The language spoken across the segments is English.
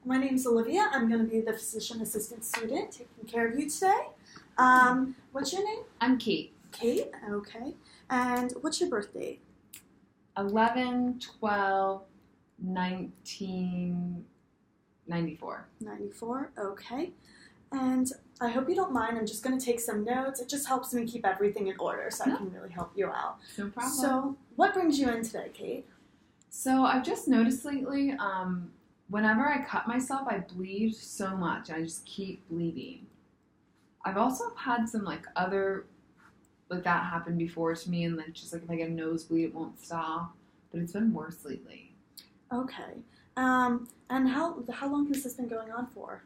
My name's Olivia. I'm going to be the physician assistant student taking care of you today. What's your name? I'm Kate. Kate, okay. And what's your birthday? 11/12/1994. 94, okay. And I hope you don't mind. I'm just going to take some notes. It just helps me keep everything in order so I can really help you out. No problem. So, what brings you in today, Kate? So I've just noticed lately, whenever I cut myself, I bleed so much. I just keep bleeding. I've also had some other that happen before to me, and just if I get a nosebleed, it won't stop. But it's been worse lately. Okay. And how long has this been going on for?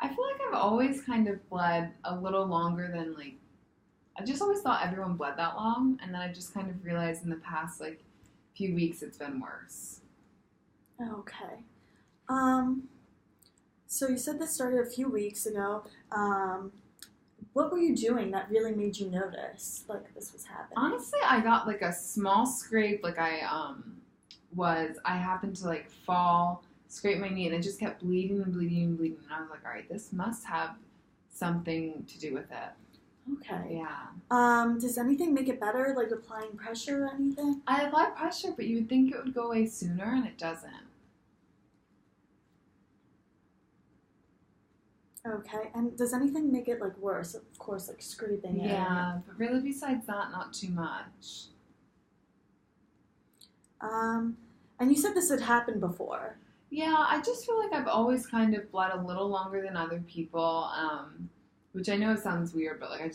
I feel like I've always kind of bled a little longer than I just always thought everyone bled that long, and then I just kind of realized in the past few weeks it's been worse. Okay. So you said this started a few weeks ago. What were you doing that really made you notice this was happening? Honestly, I got a small scrape. I happened to fall, scrape my knee, and it just kept bleeding and bleeding and bleeding. And I was like, all right, this must have something to do with it. Okay. Yeah. Does anything make it better, like applying pressure or anything? I apply pressure, but you would think it would go away sooner, and it doesn't. Okay. And does anything make it worse? Of course, scraping it. Yeah, but really besides that, not too much. And you said this had happened before. Yeah, I just feel like I've always kind of bled a little longer than other people, which I know it sounds weird, but I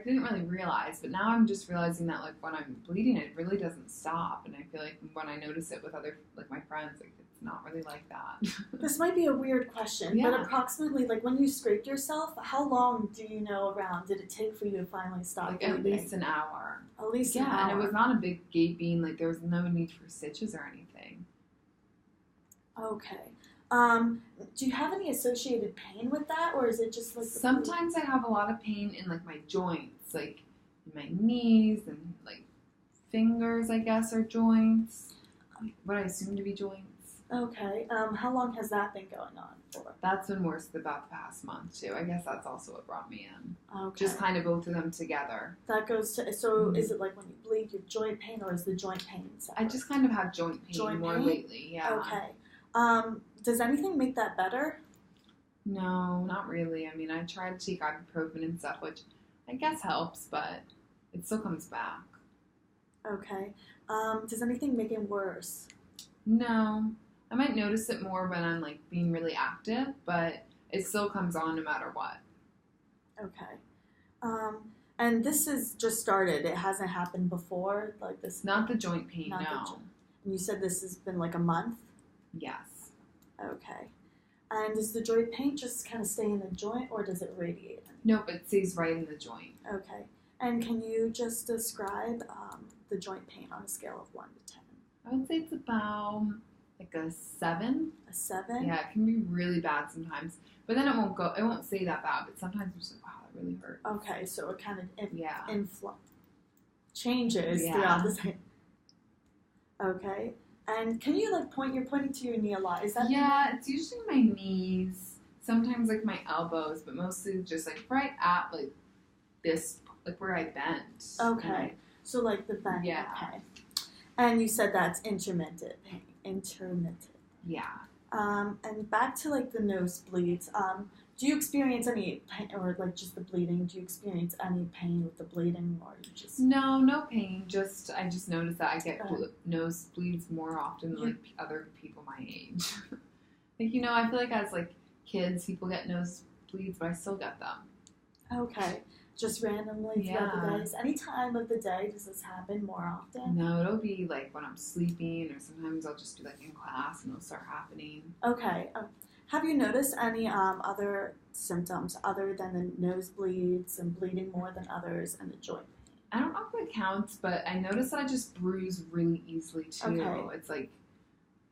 didn't really realize. But now I'm just realizing that when I'm bleeding, it really doesn't stop, and I feel like when I notice it with other my friends, it's not really like that. This might be a weird question, Yeah. but approximately, when you scraped yourself, how long do you know around did it take for you to finally stop bleeding? At least an hour. At least an hour. Yeah, and it was not a big gaping. There was no need for stitches or anything. Okay. Do you have any associated pain with that, or is it just Sometimes I have a lot of pain in my joints, in my knees and fingers, I guess, are joints. What I assume to be joints. Okay. How long has that been going on for? That's been worse about the past month too. I guess that's also what brought me in. Okay. Just kind of both of them together. That goes to Is it when you bleed, you have joint pain, or is the joint pain separate? I just kind of have joint pain more lately. Yeah. Okay. Does anything make that better? No, not really. I mean, I tried to take ibuprofen and stuff, which I guess helps, but it still comes back. Okay. Does anything make it worse? No. I might notice it more when I'm being really active, but it still comes on no matter what. Okay. And this has just started. It hasn't happened before, this. Not the joint pain, no. And you said this has been a month? Yes. Okay. And does the joint pain just kind of stay in the joint, or does it radiate? Nope, it stays right in the joint. Okay. And can you just describe the joint pain on a scale of 1 to 10? I would say it's about a 7. A 7? Yeah, it can be really bad sometimes. But then it won't stay that bad, but sometimes it's wow, that really hurt. Okay, so it kind of changes Yeah. throughout the day. Okay. And can you you're pointing to your knee a lot. Is that? Yeah, it's usually my knees, sometimes my elbows, but mostly just right at this, where I bent. Okay. So the bend. Yeah. Okay. And you said that's intermittent pain. Intermittent. Yeah. And back to the nosebleeds. Do you experience any pain, or just the bleeding? Do you experience any pain with the bleeding, or you just? No pain. I just noticed that I get nosebleeds more often than other people my age. I feel as kids, people get nosebleeds, but I still get them. Okay. Just randomly throughout the days. Any time of the day does this happen more often? No, it'll be when I'm sleeping, or sometimes I'll just be in class and it'll start happening. Okay. Have you noticed any other symptoms other than the nosebleeds and bleeding more than others and the joint pain? I don't know if it counts, but I notice that I just bruise really easily too. Okay. It's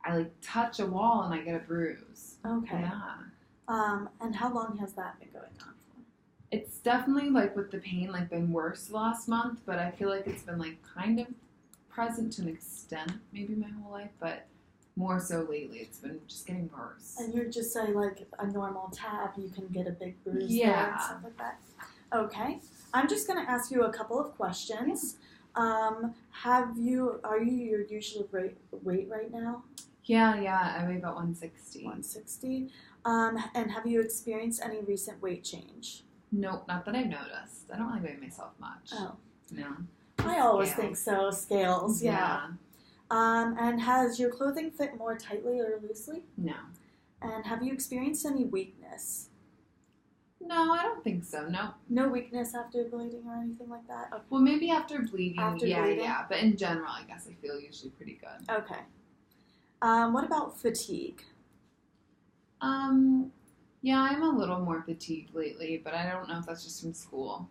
I touch a wall and I get a bruise. Okay. Yeah. And how long has that been going on for? It's definitely with the pain been worse the last month, but I feel it's been kind of present to an extent maybe my whole life, but More so lately. It's been just getting worse. And you're just say like a normal tab, you can get a big bruise there Yeah. and stuff like that. Okay. I'm just gonna ask you a couple of questions. Are you your usual weight right now? Yeah. I weigh about 160. 160. And have you experienced any recent weight change? Nope, not that I've noticed. I don't really weigh myself much. Oh. No. I always Scales. think so. Scales, yeah. And has your clothing fit more tightly or loosely? No. And have you experienced any weakness? No, I don't think so. No. No weakness after bleeding or anything like that? Okay. Well, maybe after bleeding. After yeah, bleeding? yeah. But in general, I guess I feel usually pretty good. Okay. What about fatigue? Yeah, I'm a little more fatigued lately, but I don't know if that's just from school.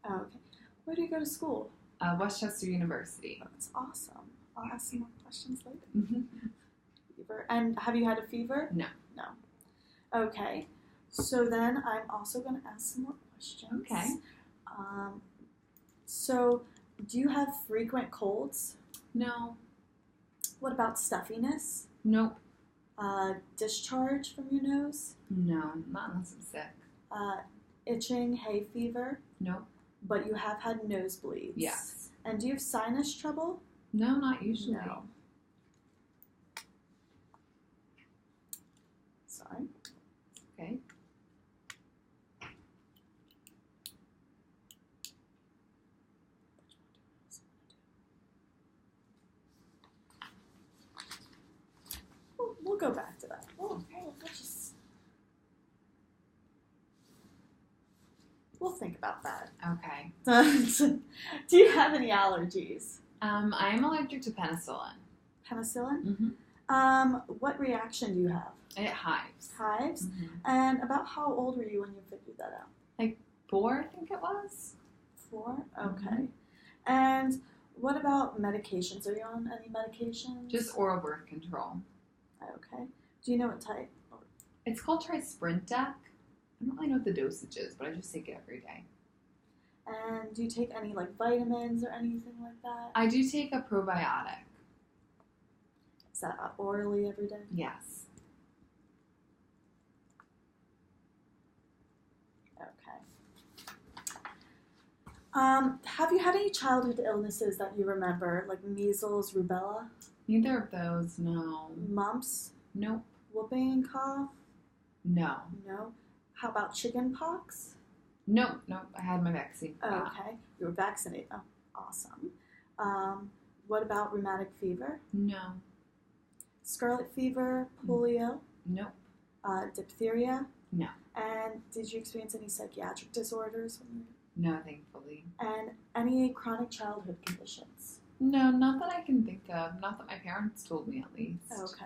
Okay. Where do you go to school? Westchester University. That's awesome. I'll ask some more questions later. Mm-hmm. Fever. And have you had a fever? No. No. Okay. So then I'm also going to ask some more questions. Okay. So do you have frequent colds? No. What about stuffiness? Nope. Discharge from your nose? No, not unless I'm sick. Itching, hay fever? Nope. But you have had nosebleeds? Yes. And do you have sinus trouble? No, not usually. No. Sorry. Okay. We'll go back to that. We'll think about that. Okay. Do you have any allergies? I am allergic to penicillin. Penicillin? Mm-hmm. What reaction do you have? It hives. Hives? Mm-hmm. And about how old were you when you figured that out? 4, I think it was. 4? Okay. Mhm. And what about medications? Are you on any medications? Just oral birth control. Okay. Do you know what type? It's called Trisprintec. I don't really know what the dosage is, but I just take it every day. And do you take any like vitamins or anything like that? I do take a probiotic. Is that orally every day? Yes. Okay. Have you had any childhood illnesses that you remember, like measles, rubella, Neither of those, no. mumps, Nope. whooping cough? No. No. How about chicken pox? Nope. I had my vaccine for that. Okay. You were vaccinated. Oh, awesome. What about rheumatic fever? No. Scarlet fever, polio, Nope. diphtheria? No. And did you experience any psychiatric disorders when you No, thankfully. and any chronic childhood conditions? No, not that I can think of. Not that my parents told me, at least. Okay.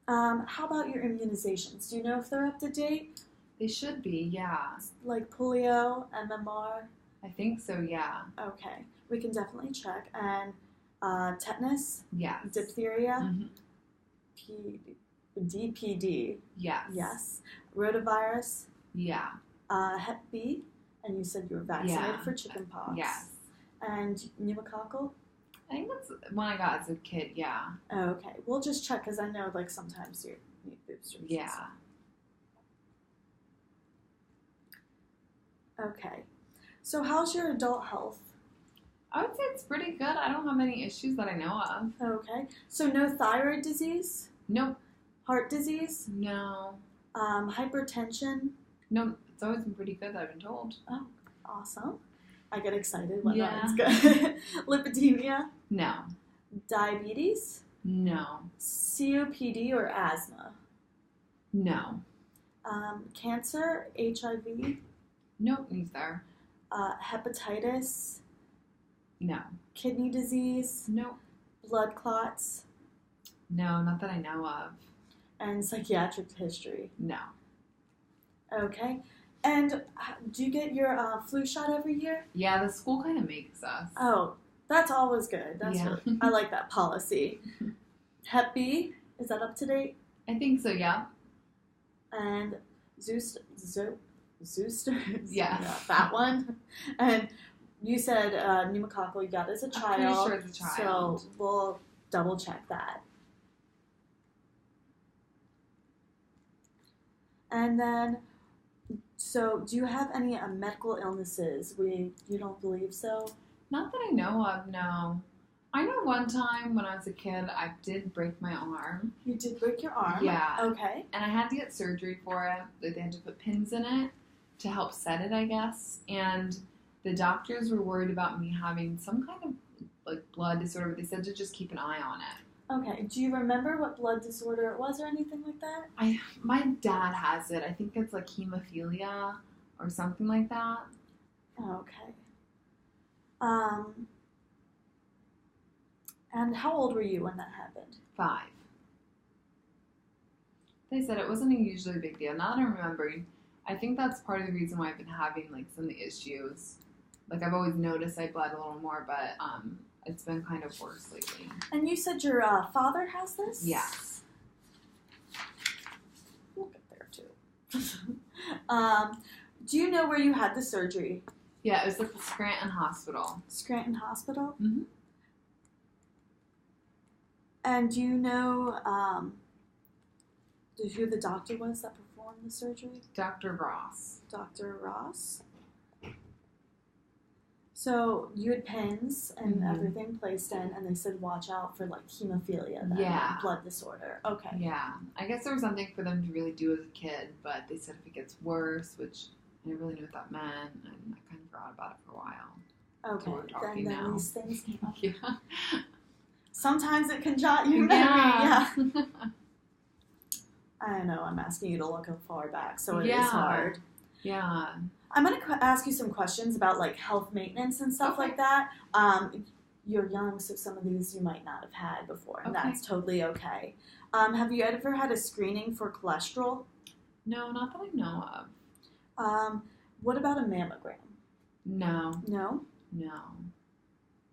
How about your immunizations? Do you know if they're up to date? They should be, yeah. Like polio, MMR? I think so, yeah. Okay. We can definitely check. And tetanus, Yes. diphtheria, Mhm. DPD, Yes. yes. Rotavirus, Yeah. Hep B, and you said you were vaccinated Yeah. for chickenpox. Yes. And pneumococcal? I think that's when I got as a kid, yeah. Oh, okay. We'll just check because I know like sometimes you need boosters. Yeah. Okay. So how's your adult health? I would say it's pretty good. I don't have any issues that I know of. Okay. So no thyroid disease? Nope. Heart disease? No. Hypertension? No, it's always been pretty good, I've been told. Oh, awesome. I get excited when Yeah. it's good. Lipidemia? No. Diabetes? No. COPD or asthma? No. Cancer? HIV? Nope, neither. Hepatitis? No. Kidney disease? Nope. Blood clots? No, not that I know of. And psychiatric history? No. Okay. And do you get your flu shot every year? Yeah, the school kind of makes us. Oh, that's always good. That's Yeah. really, I like that policy. Hep B, is that up to date? I think so, yeah. And Zooster, Yeah. that one. And you said pneumococcal you got as a child. I'm pretty sure as a child. So we'll double check that. And then, so do you have any medical illnesses? You don't believe so? Not that I know of, no. I know one time when I was a kid, I did break my arm. You did break your arm? Yeah. Okay. And I had to get surgery for it. Like, they had to put pins in it to help set it, I guess. And the doctors were worried about me having some kind of like blood disorder, but they said to just keep an eye on it. Okay. Do you remember what blood disorder it was or anything like that? My dad has it. I think it's like hemophilia or something like that. Okay. And how old were you when that happened? 5. They said it wasn't a usually big deal. Now that I'm remembering, I think that's part of the reason why I've been having like some of the issues. Like I've always noticed I bled a little more, but it's been kind of worse lately. And you said your father has this? Yes. We'll get there too. Do you know where you had the surgery? Yeah, it was at the Scranton Hospital. Scranton Hospital? Mm-hmm. And do you know who the doctor was that performed the surgery? Dr. Ross. Dr. Ross? So you had pins and everything placed in, and they said watch out for like hemophilia, then, Yeah. blood disorder. Okay. Yeah. I guess there was something for them to really do as a kid, but they said if it gets worse, which I didn't really know what that meant, and I kind of forgot about it for a while. Okay. we're talking Then now. these things came up. Yeah. Sometimes it can jot your memory. Yeah. I know. I'm asking you to look far back, so it is hard. Yeah. I'm going to ask you some questions about like health maintenance and stuff like that. You're young, so some of these you might not have had before, and that's totally okay. Have you ever had a screening for cholesterol? No, not that I know of. What about a mammogram? No. No? No.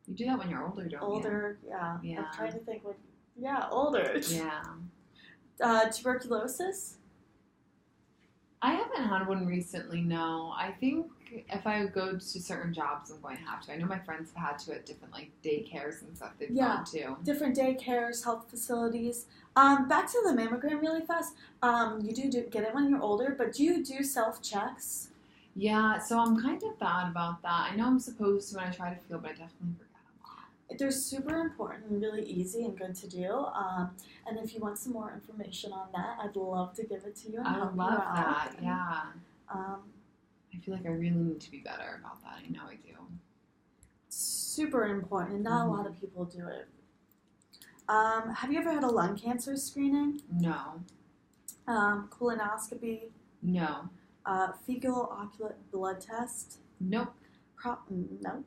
You do that when you're older, don't Older, yeah. Yeah. I'm trying to think what. Yeah, older. you? Yeah. Tuberculosis? I haven't had one recently, no. I think if I go to certain jobs, I'm going to have to. I know my friends have had to at different like daycares and stuff they've gone to. Different daycares, health facilities. Back to the mammogram really fast. You do get it when you're older, but do you do self-checks? Yeah, so I'm kind of bad about that. I know I'm supposed to when I try to feel, but I definitely forget a lot. They're super important and really easy and good to do. And if you want some more information on that, I'd love to give it to you and I help love you out. that, yeah. I feel like I really need to be better about that. I know I do. Super important, and not a lot of people do it. Have you ever had a lung cancer screening? No. Colonoscopy? No. Fecal occult blood test? Nope. Nope.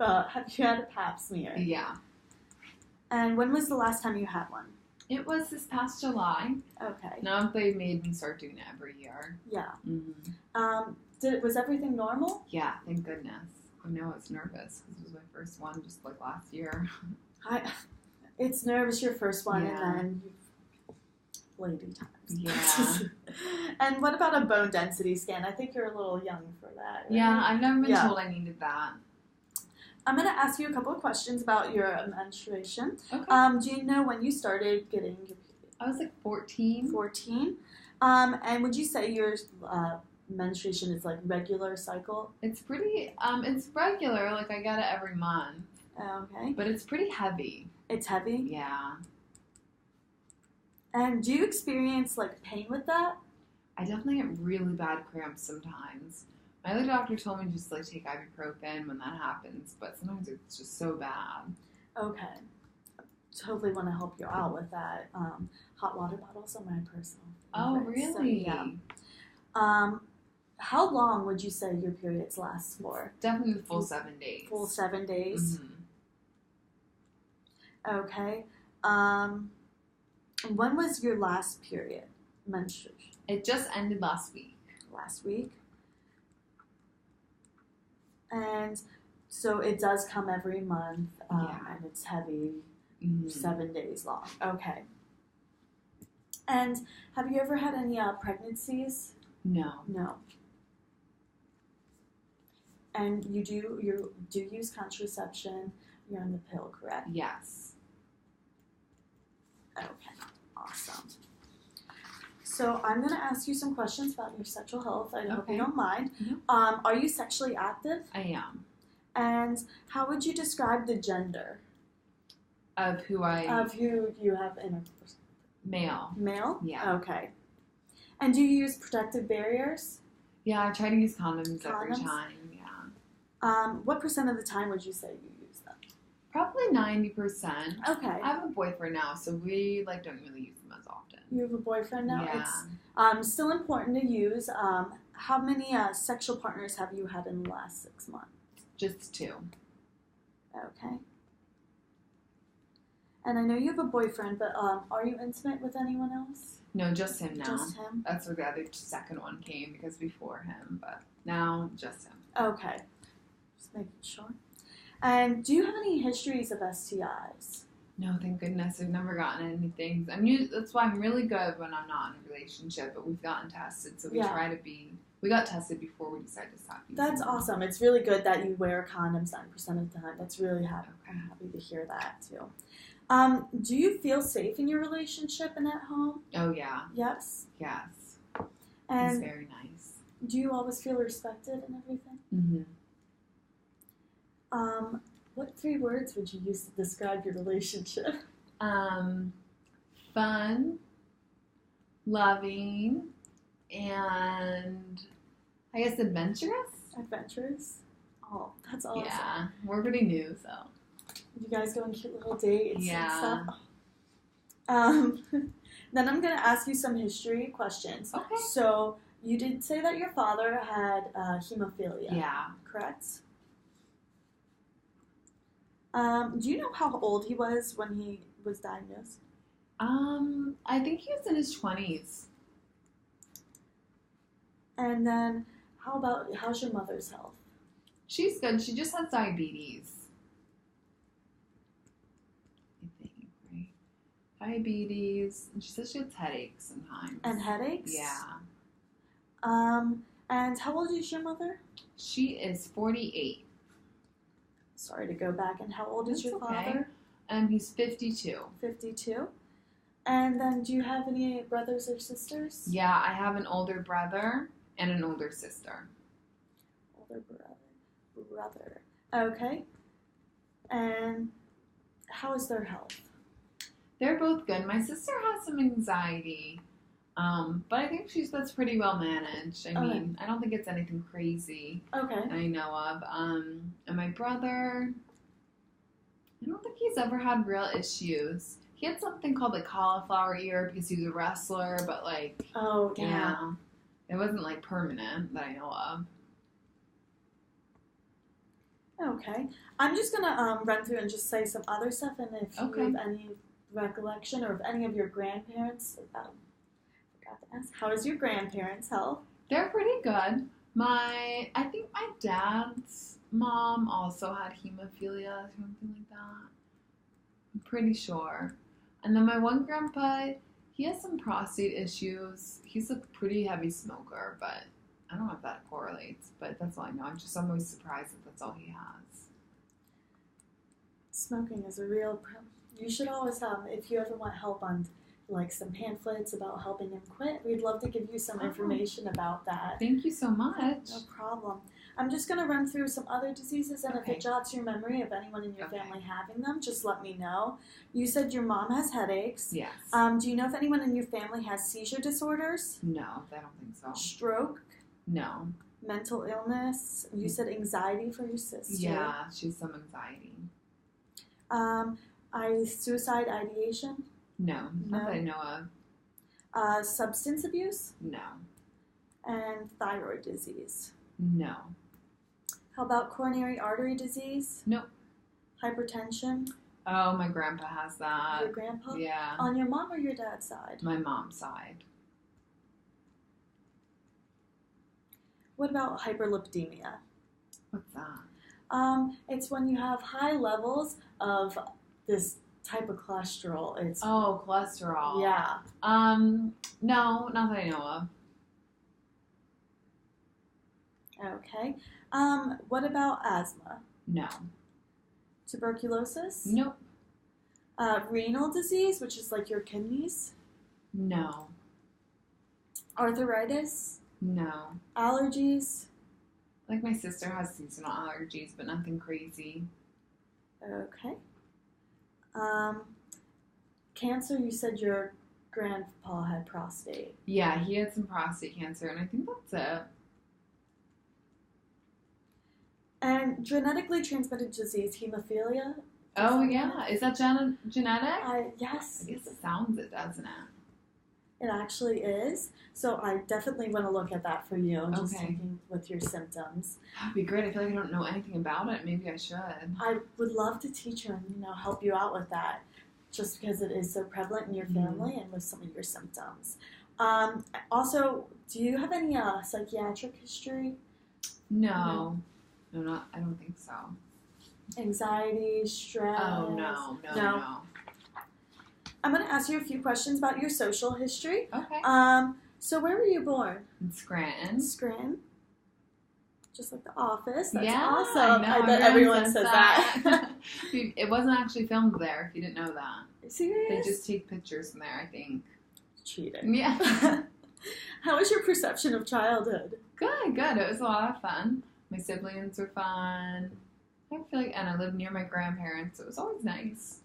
Have you had a pap smear? Yeah. And when was the last time you had one? It was this past July. Okay. Now they made me start doing it every year. Yeah. Mm-hmm. Was everything normal? Yeah, thank goodness. I know I was nervous because it was my first one just like last year. It's nervous your first one, Yeah. and then lady times. Yeah. And what about a bone density scan? I think you're a little young for that. Right? Yeah, I've never been told I needed that. I'm going to ask you a couple of questions about your menstruation. Okay. Do you know when you started getting your period? I was like 14. 14. And would you say your menstruation is like regular cycle? It's pretty, it's regular. Like I get it every month. Okay. But it's pretty heavy. It's heavy? Yeah. And do you experience like pain with that? I definitely get really bad cramps sometimes. My other doctor told me to just like take ibuprofen when that happens, but sometimes it's just so bad. Okay. Totally want to help you out with that. Hot water bottles are my personal favorite. Oh, really? So, yeah. How long would you say your periods last for? Definitely the full 7 days. Full 7 days? Mm-hmm. Okay. When was your last period? Menstruation? It just ended last week. Last week. And so it does come every month, and it's heavy, 7 days long. Okay. And have you ever had any pregnancies? No. No. And you do use contraception. You're on the pill, correct? Yes. Okay. Awesome. So I'm going to ask you some questions about your sexual health. I hope Okay. you don't mind. Mhm. Are you sexually active? I am. And how would you describe the gender Of who of who you have intercourse? male. Male? Yeah. Okay. And do you use protective barriers? Yeah, I try to use condoms every Condoms? time. Yeah. What percent of the time would you say you use them? Probably 90%. Okay. I have a boyfriend now, so we don't really use them as often. You have a boyfriend now? Yeah. It's still important to use. How many sexual partners have you had in the last 6 months? Just 2. Okay. And I know you have a boyfriend, but are you intimate with anyone else? No, just him now. Just him? That's where the other second one came, because before him, but now just him. Okay. Just making sure. And do you have any histories of STIs? No, thank goodness. I've never gotten anything. That's why I'm really good when I'm not in a relationship, but we've gotten tested, so we try to be. We got tested before we decided to stop using That's them. awesome. It's really good that you wear condoms 90% of the time. That's really happy. Okay. I'm happy to hear that too. Do you feel safe in your relationship and at home? Oh, yeah. Yes. Yes. He's And very nice. do you always feel respected and everything? Mm-hmm. What 3 words would you use to describe your relationship? Fun, loving, and I guess adventurous. Adventurous? Oh, that's awesome. Yeah, we're pretty new, so. You guys go on cute little dates Yeah. and stuff? Then I'm going to ask you some history questions. Okay. So, you did say that your father had hemophilia. Yeah. Correct? Do you know how old he was when he was diagnosed? I think he was in his 20s. And then, how's your mother's health? She's good. She just has diabetes. I think, right? Diabetes. And she says she has headaches sometimes. And headaches? Yeah. And how old is your mother? She is 48. Sorry to go back. And how old is That's your okay. father? He's 52. 52. And then, do you have any brothers or sisters? Yeah, I have an older brother and an older sister. Older brother. Okay. And how is their health? They're both good. My sister has some anxiety, but I think that's pretty well managed. I mean, I don't think it's anything crazy Okay. I know of. And my brother, I don't think he's ever had real issues. He had something called cauliflower ear because he was a wrestler, but Oh, yeah. it wasn't permanent that I know of. Okay. I'm just going to run through and just say some other stuff, and if you Okay. have any recollection or if any of your grandparents, forgot to ask, how is your grandparents' health? They're pretty good. I think my dad's mom also had hemophilia, something like that. I'm pretty sure. And then my one grandpa, he has some prostate issues. He's a pretty heavy smoker, but I don't know if that correlates, but that's all I know. I'm always surprised that's all he has. Smoking is a real problem. You should always, if you ever want help on some pamphlets about helping him quit, we'd love to give you some information about that. Thank you so much. No problem. I'm just going to run through some other diseases, and if Okay. it jogs your memory of anyone in your family having them, just let me know. You said your mom has headaches. Yes. Do you know if anyone in your family has seizure disorders? No, I don't think so. Stroke? No. Mental illness? You said anxiety for your sister. Yeah, she's some anxiety. Suicide ideation? No, not that I know of. Substance abuse? No. And thyroid disease. No. How about coronary artery disease? Nope. Hypertension? Oh, my grandpa has that. Your grandpa? Yeah. On your mom or your dad's side? My mom's side. What about hyperlipidemia? What's that? It's when you have high levels of this type of cholesterol. It's Oh, cholesterol. yeah. No, not that I know of. Okay. What about asthma? No. Tuberculosis? Nope. Renal disease, which is like your kidneys? No. Arthritis? No. Allergies? Like my sister has seasonal allergies, but nothing crazy. Okay. Cancer, you said your grandpa had prostate. Yeah, he had some prostate cancer, and I think that's it. And genetically transmitted disease, hemophilia? Oh, yeah. Is that genetic? Yes. I guess it sounds it, doesn't it? It actually is. So I definitely want to look at that for you, just Okay. thinking with your symptoms. That'd be great. I feel like I don't know anything about it. Maybe I should. I would love to teach you and help you out with that, just because it is so prevalent in your family and with some of your symptoms. Also, do you have any psychiatric history? No. No, I don't think so. Anxiety, stress? Oh, no. I'm going to ask you a few questions about your social history. Okay. So where were you born? In Scranton. Scranton. Just like The Office. That's Yeah, awesome. I know. bet everyone says that. It wasn't actually filmed there, if you didn't know that. Serious? They just take pictures from there, I think. Cheating. Yeah. How was your perception of childhood? Good. It was a lot of fun. My siblings were fun. I feel like, and I lived near my grandparents. So it was always nice.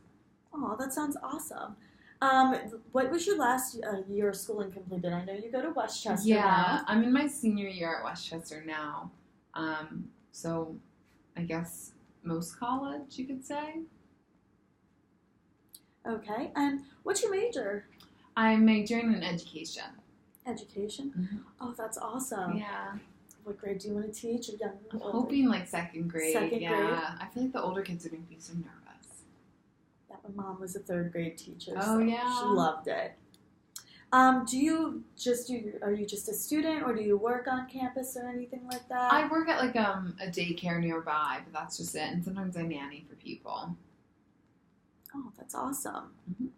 Oh, that sounds awesome. What was your last year of schooling completed? I know you go to Westchester Yeah, now. I'm in my senior year at Westchester now. So I guess most college, you could say. Okay, and what's your major? I'm majoring in education. Education? Mm-hmm. Oh, that's awesome. Yeah. What grade do you want to teach? Or young, I'm older? hoping like second grade. Second yeah. grade? I feel like the older kids are going to be so nervous. Yeah, my mom was a third grade teacher. Oh, so yeah? She loved it. Are you just a student, or do you work on campus or anything like that? I work at like a daycare nearby, but that's just it. And sometimes I nanny for people. Oh, that's awesome. Mhm.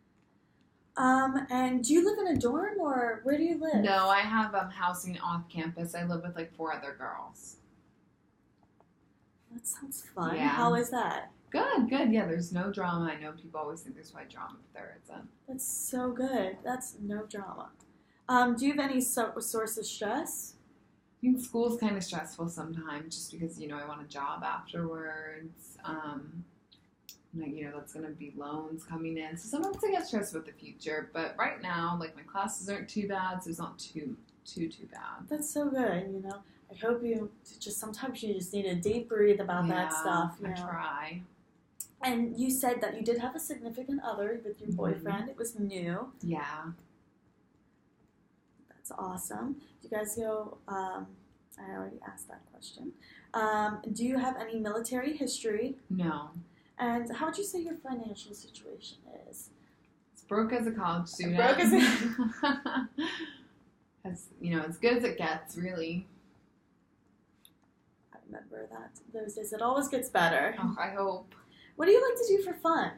And do you live in a dorm, or where do you live? No, I have housing off campus. I live with like 4 other girls. That sounds fun. Yeah. How is that? Good. Yeah, there's no drama. I know people always think there's white drama, but there isn't. That's so good. That's no drama. Do you have any source of stress? I think school's kind of stressful sometimes just because, I want a job afterwards. That's going to be loans coming in. So sometimes I get stressed about the future. But right now, like, my classes aren't too bad, so it's not too bad. That's so good, I hope sometimes you just need a deep breathe about that stuff. I try. And you said that you did have a significant other with your boyfriend. It was new. Yeah. That's awesome. Do you guys go, I already asked that question. Do you have any military history? No. And how would you say your financial situation is? It's broke as a college student. Broke as as good as it gets, really. I remember those days. It always gets better. Oh, I hope. What do you like to do for fun?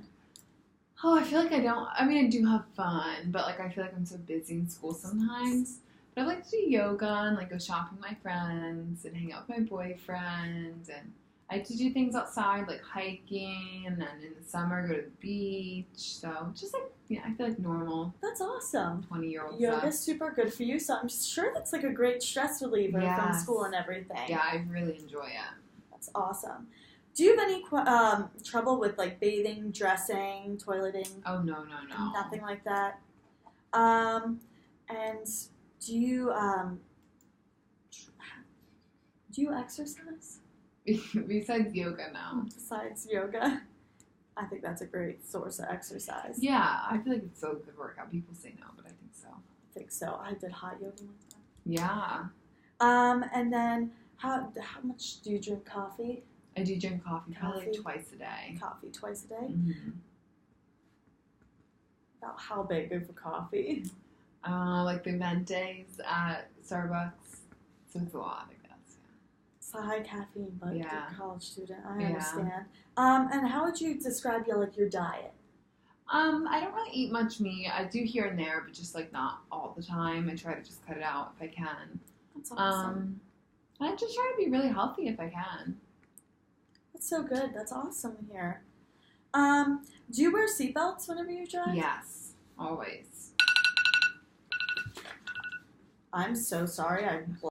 Oh, I feel like I do have fun, but I feel like I'm so busy in school sometimes. But I like to do yoga and go shopping with my friends and hang out with my boyfriend, and I like to do things outside like hiking, and then in the summer go to the beach. So just I feel like normal That's awesome. 20-year-old Yoga's stuff. super good for you, so I'm sure that's a great stress reliever from Yes. school and everything. Yeah, I really enjoy it. That's awesome. Do you have any trouble with bathing, dressing, toileting? Oh, no. Nothing like that. And do you exercise Besides yoga, no. besides yoga? I think that's a great source of exercise. Yeah, I feel like it's so good workout. People say no, but I think so. I think so. I did hot yoga one time. Yeah. And then how much do you drink coffee? I do drink coffee probably Coffee. twice a day. Coffee twice a day? Mm-hmm. About how big of a coffee? Like the Vente's at Starbucks. So it's a lot, I guess. It's a high caffeine, but Yeah. you're a college student. I Yeah. understand. And how would you describe your diet? I don't really eat much meat. I do here and there, but just not all the time. I try to just cut it out if I can. That's awesome. I just try to be really healthy if I can. That's so good. That's awesome here. Do you wear seatbelts whenever you drive? Yes, always. I'm so sorry.